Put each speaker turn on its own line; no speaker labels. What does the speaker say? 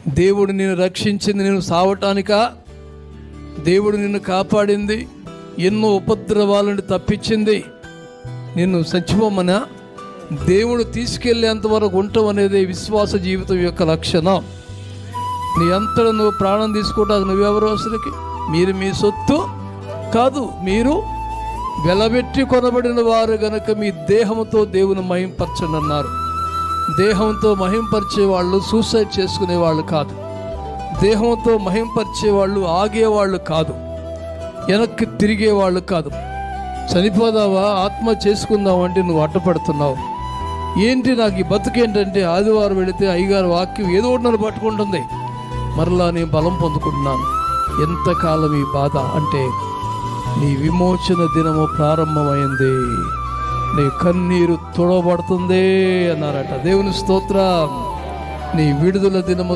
దేవుడు నిన్ను రక్షించింది నేను సావటానికా? దేవుడు నిన్ను కాపాడింది, ఎన్నో ఉపద్రవాలను తప్పించింది నిన్ను చచ్చిపోమనా? దేవుడు తీసుకెళ్లేంత వరకు ఉండటం అనేది విశ్వాస జీవితం యొక్క లక్షణం. నీ అంతటా నువ్వు ప్రాణం తీసుకోవడానికి నువ్వెవరు అసలుకి? మీరు మీ సొత్తు కాదు, మీరు వెలబెట్టి కొనబడిన వారు గనుక మీ దేహంతో దేవుని మహింపరచండి అన్నారు. దేహంతో మహింపరిచే వాళ్ళు సూసైడ్ చేసుకునే వాళ్ళు కాదు. దేహంతో మహింపరిచే వాళ్ళు ఆగేవాళ్ళు కాదు, వెనక్కి తిరిగేవాళ్ళు కాదు. చనిపోదావా, ఆత్మ చేసుకుందామంటే నువ్వు అడ్డపడుతున్నావు. ఏంటి నాకు ఈ బతుకేంటంటే, ఆదివారం వెళితే అయ్యగారు వాక్యం ఏదో ఒకటి నన్ను పట్టుకుంటుంది, మరలా నేను బలం పొందుకుంటున్నాను. ఎంతకాలం ఈ బాధ అంటే, నీ విమోచన దినము ప్రారంభమైంది, నీ కన్నీరు తుడవబడుతుంది అన్నారట. దేవుని స్తోత్రం. నీ విడుదల దినము